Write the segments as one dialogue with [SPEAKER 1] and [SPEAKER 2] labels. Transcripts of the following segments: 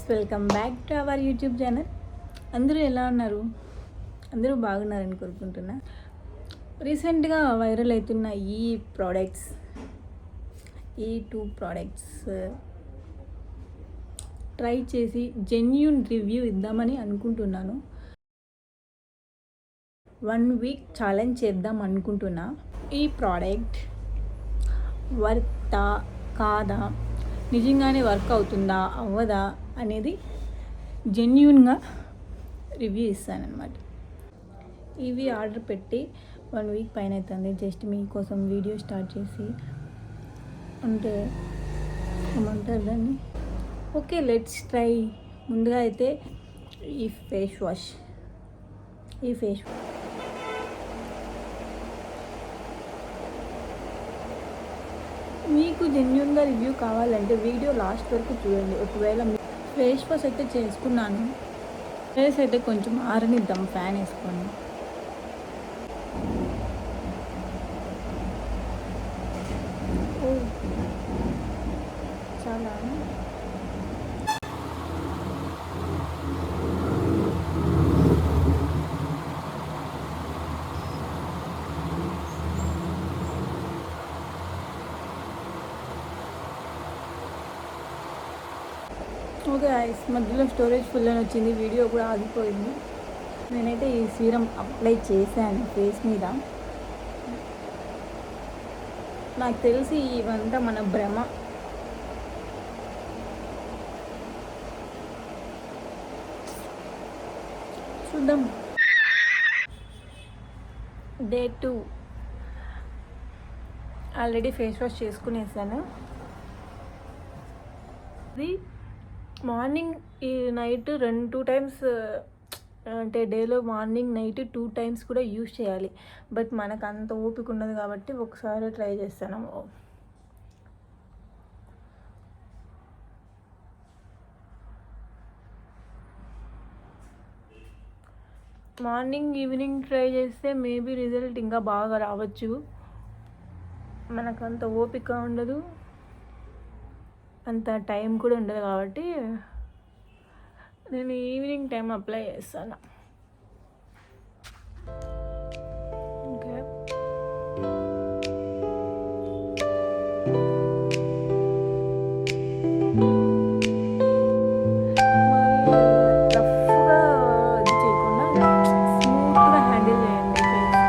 [SPEAKER 1] Welcome back to our YouTube channel. అందరూ ఎలా ఉన్నారు? అందరూ బాగున్నారని కోరుకుంటున్నా. రీసెంట్గా వైరల్ అవుతున్న ఈ టూ ప్రోడక్ట్స్ ట్రై చేసి జెన్యూన్ రివ్యూ ఇద్దామని అనుకుంటున్నాను. 1 వీక్ ఛాలెంజ్ చేద్దాం అనుకుంటున్నా. ఈ ప్రోడక్ట్ వర్తా కాదా, నిజంగానే వర్క్ అవుతుందా అవ్వదా అనేది జెన్యూన్గా రివ్యూ ఇస్తానన్నమాట. ఇవి ఆర్డర్ పెట్టి 1 వీక్ పైన అవుతుంది. జస్ట్ మీకోసం వీడియో స్టార్ట్ చేసి అంటే ఏమంటారు దాన్ని. Okay, let's try. ముందుగా అయితే ఈ ఫేస్ వాష్ మీకు జెన్యూన్గా రివ్యూ కావాలంటే వీడియో లాస్ట్ వరకు చూడండి. ఒకవేళ ఫేస్ వాష్ అయితే చేసుకున్నాను, ఫేస్ అయితే కొంచెం ఆరనిద్దాం ఫ్యాన్ వేసుకొని. చాలా ఓకే ఐస్, మధ్యలో స్టోరేజ్ ఫుల్ అని వచ్చింది, వీడియో కూడా ఆగిపోయింది. నేనైతే ఈ సీరం అప్లై చేశాను ఫేస్ మీద. నాకు తెలిసి ఇవంతా మన భ్రమ. చూద్దాం. డే 2 ఆల్రెడీ ఫేస్ వాష్ చేసుకునేసాను. ఇది మార్నింగ్ ఈ నైట్ 2 టైమ్స్, అంటే డేలో మార్నింగ్ నైట్ 2 టైమ్స్ కూడా యూజ్ చేయాలి. బట్ మనకు అంత ఓపిక ఉండదు కాబట్టి ఒకసారి ట్రై చేస్తాను. మార్నింగ్ ఈవినింగ్ ట్రై చేస్తే మేబీ రిజల్ట్ ఇంకా బాగా రావచ్చు. మనకు అంత ఓపిక ఉండదు, అంత టైం కూడా ఉండదు కాబట్టి నేను ఈవినింగ్ టైం అప్లై చేస్తాను. ఓకే, రఫ్గా ఇది చేయకుండా స్మూత్గా హ్యాండిల్ చేయండి ఫేస్.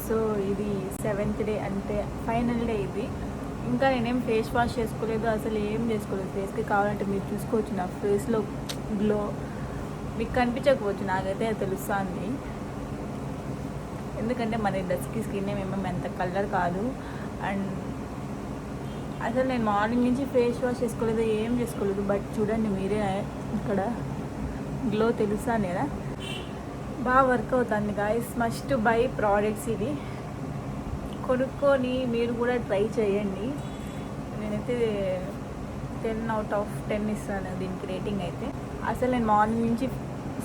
[SPEAKER 1] సో ఇది 7th డే, అంటే ఫైనల్ డే ఇది. ఇంకా నేనేం ఫేస్ వాష్ చేసుకోలేదు, అసలు ఏం చేసుకోలేదు. ఫేస్కి కావాలంటే మీరు చూసుకోవచ్చు, నా ఫేస్లో గ్లో మీకు కనిపించకపోవచ్చు, నాకైతే అది తెలుస్తుంది. ఎందుకంటే మన డస్కీ స్కిన్ ఏమేమో అంత కలర్ కాదు. అండ్ అసలు నేను మార్నింగ్ నుంచి ఫేస్ వాష్ చేసుకోలేదు, ఏం చేసుకోలేదు. బట్ చూడండి మీరే, ఇక్కడ గ్లో తెలుస్తుంది కదా, బాగా వర్క్ అవుతుంది గాయస్. Must by products. ఇది కొనుక్కొని మీరు కూడా ట్రై చేయండి. నేనైతే 10/10 ఇస్తాను దీనికి రేటింగ్ అయితే. అసలు నేను మార్నింగ్ నుంచి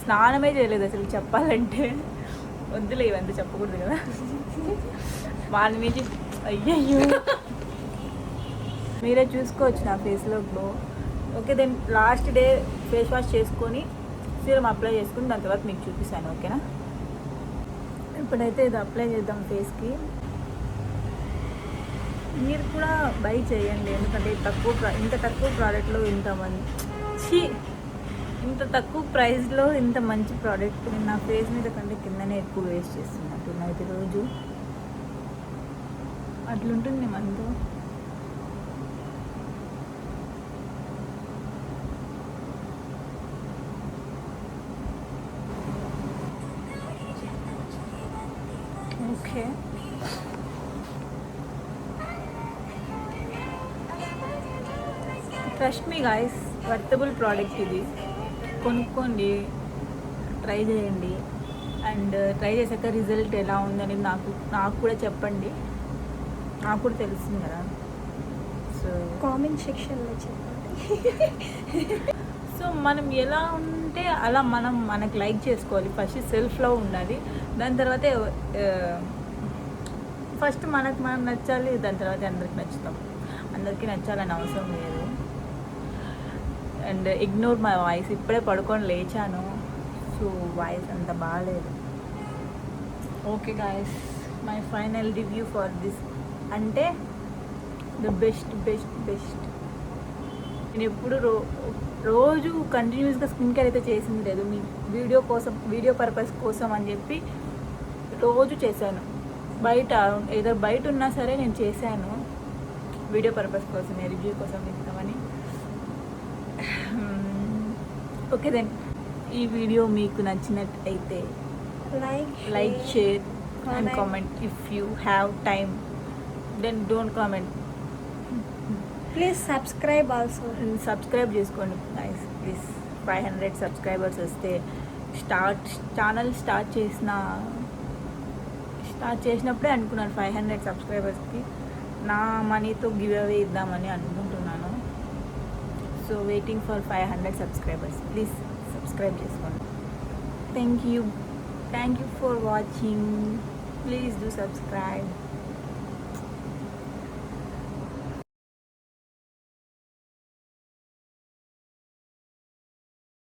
[SPEAKER 1] స్నానమే చేయలేదు అసలు చెప్పాలంటే. వద్దులే, ఇవంతా చెప్పకూడదు కదా. మార్నింగ్ నుంచి అయ్యయ్యో మీరే చూసుకోవచ్చు నా ఫేస్లో glow. Okay, then last day face wash చేసుకొని సీరం అప్లై చేసుకుని దాని తర్వాత మీకు చూపిస్తాను. ఓకేనా? ఇప్పుడైతే ఇది అప్లై చేద్దాం ఫేస్కి. మీరు కూడా బై చేయండి, ఎందుకంటే ఇంత తక్కువ ప్రోడక్ట్లో ఇంతమంది ఇంత తక్కువ ప్రైస్లో ఇంత మంచి ప్రోడక్ట్ నేను నా ఫేస్ మీద కంటే కిందనే ఎక్కువ వేస్ట్ చేస్తున్నట్టు నైట్ రోజు అట్లుంటుంది మనతో. Okay, trust me guys, worthable product ఇది. కొనుక్కోండి, ట్రై చేయండి, అండ్ ట్రై చేశాక రిజల్ట్ ఎలా ఉందని నాకు కూడా చెప్పండి, నాకు కూడా తెలుస్తుంది కదా. సో
[SPEAKER 2] కామెంట్ సెక్షన్లో చెప్పండి.
[SPEAKER 1] సో మనం ఎలా ఉంటే అలా మనకు లైక్ చేసుకోవాలి. ఫస్ట్ సెల్ఫ్ లవ్ ఉండాలి, దాని తర్వాతే ఫస్ట్ మనకు మనం నచ్చాలి, దాని తర్వాత అందరికి నచ్చుతాం. అందరికీ నచ్చాలని అవసరం లేదు. అండ్ ఇగ్నోర్ మై వాయిస్, ఇప్పుడే పడుకొని లేచాను, సో వాయిస్ అంత బాగాలేదు. Okay guys, my final review for this అంటే ద బెస్ట్ బెస్ట్ బెస్ట్. నేను ఎప్పుడు రోజు కంటిన్యూస్గా స్కిన్ కేర్ అయితే చేసింది లేదు. మీ వీడియో పర్పస్ కోసం అని చెప్పి రోజు చేశాను. బయట ఉన్నా సరే నేను చేశాను వీడియో పర్పస్ కోసం, రివ్యూ కోసం ఇస్తామని. ఓకే దెన్, ఈ వీడియో మీకు నచ్చినట్టయితే like, share and comment. If you have time then don't comment.
[SPEAKER 2] Please subscribe also.
[SPEAKER 1] Subscribe చేసుకోండి గైస్ ప్లీజ్. 500 సబ్స్క్రైబర్స్ వస్తే ఛానల్ స్టార్ట్ చేసినప్పుడే అనుకున్నాను 500 సబ్స్క్రైబర్స్కి నా మనీతో గివ్ అవే ఇద్దామని అనుకుంటున్నాను. So waiting for 500 subscribers. Please subscribe చేసుకోండి. Thank you for watching. Please do subscribe.